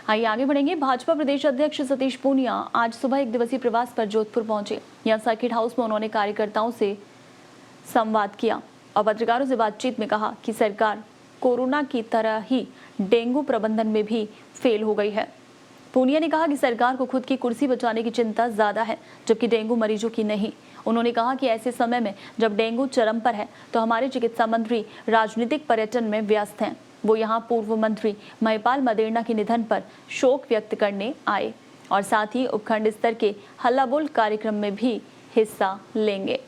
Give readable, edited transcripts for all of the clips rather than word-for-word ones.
आइए आगे बढ़ेंगे। भाजपा प्रदेश अध्यक्ष सतीश पूनिया आज सुबह एक दिवसीय प्रवास पर जोधपुर पहुंचे। यहां सर्किट हाउस में उन्होंने कार्यकर्ताओं से संवाद किया और पत्रकारों से बातचीत में कहा कि सरकार कोरोना की तरह ही डेंगू प्रबंधन में भी फेल हो गई है। पूनिया ने कहा कि सरकार को खुद की कुर्सी बचाने की चिंता ज्यादा है, जबकि डेंगू मरीजों की नहीं। उन्होंने कहा कि ऐसे समय में जब डेंगू चरम पर है तो हमारे चिकित्सा मंत्री राजनीतिक पर्यटन में व्यस्त हैं। वो यहां पूर्व मंत्री महिपाल मदेरणा के निधन पर शोक व्यक्त करने आए और साथ ही उपखंड स्तर के हल्ला बोल कार्यक्रम में भी हिस्सा लेंगे।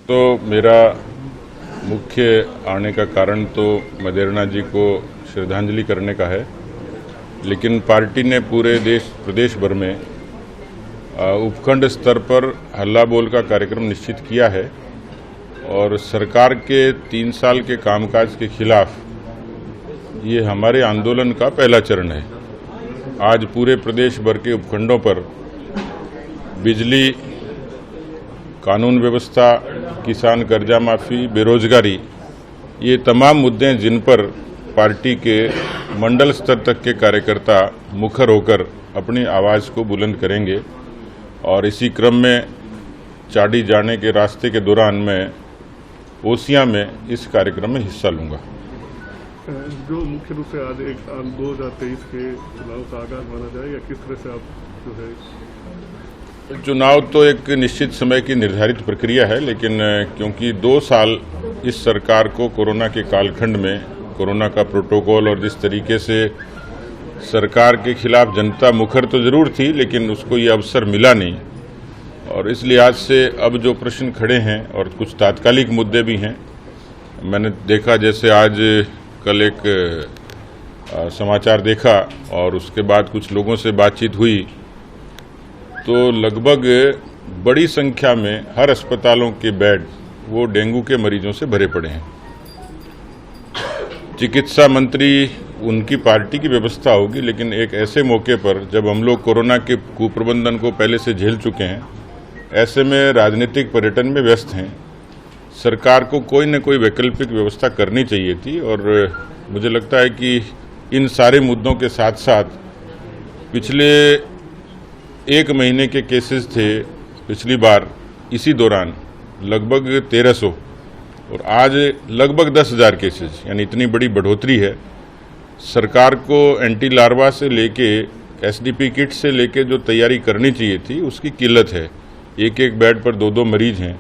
तो मेरा मुख्य आने का कारण तो मदेरणा जी को श्रद्धांजलि करने का है, लेकिन पार्टी ने पूरे प्रदेश भर में उपखंड स्तर पर हल्ला बोल का कार्यक्रम निश्चित किया है और सरकार के 3 साल के कामकाज के खिलाफ ये हमारे आंदोलन का पहला चरण है। आज पूरे प्रदेश भर के उपखंडों पर बिजली, कानून व्यवस्था, किसान कर्जा माफी, बेरोजगारी, ये तमाम मुद्दे जिन पर पार्टी के मंडल स्तर तक के कार्यकर्ता मुखर होकर अपनी आवाज़ को बुलंद करेंगे और इसी क्रम में चाड़ी जाने के रास्ते के दौरान मैं ओसियां में इस कार्यक्रम में हिस्सा लूंगा। जो मुख्य रूप से आज 2023 के चुनाव का आगाज माना जाए या किस तरह से आप जो है चुनाव तो एक निश्चित समय की निर्धारित प्रक्रिया है, लेकिन क्योंकि 2 साल इस सरकार को कोरोना के कालखंड में कोरोना का प्रोटोकॉल और जिस तरीके से सरकार के खिलाफ जनता मुखर तो जरूर थी, लेकिन उसको ये अवसर मिला नहीं और इस लिहाज से अब जो प्रश्न खड़े हैं और कुछ तात्कालिक मुद्दे भी हैं, मैंने देखा जैसे आज कल एक समाचार देखा और उसके बाद कुछ लोगों से बातचीत हुई तो लगभग बड़ी संख्या में हर अस्पतालों के बेड वो डेंगू के मरीजों से भरे पड़े हैं। चिकित्सा मंत्री उनकी पार्टी की व्यवस्था होगी, लेकिन एक ऐसे मौके पर जब हम लोग कोरोना के कुप्रबंधन को पहले से झेल चुके हैं, ऐसे में राजनीतिक पर्यटन में व्यस्त हैं, सरकार को कोई न कोई वैकल्पिक व्यवस्था करनी चाहिए थी और मुझे लगता है कि इन सारे मुद्दों के साथ साथ पिछले 1 महीने के केसेस थे पिछली बार इसी दौरान लगभग 1300 और आज लगभग 10,000 केसेस, यानी इतनी बड़ी बढ़ोतरी है। सरकार को एंटी लार्वा से लेके एसडीपी किट से लेके जो तैयारी करनी चाहिए थी उसकी किल्लत है। एक बेड पर 2 मरीज हैं।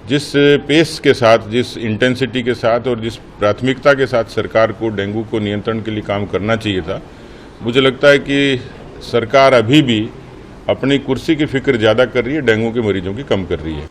जिस पेस के साथ, जिस इंटेंसिटी के साथ और जिस प्राथमिकता के साथ सरकार को डेंगू को नियंत्रण के लिए काम करना चाहिए था, मुझे लगता है कि सरकार अभी भी अपनी कुर्सी की फिक्र ज़्यादा कर रही है, डेंगू के मरीजों की कम कर रही है।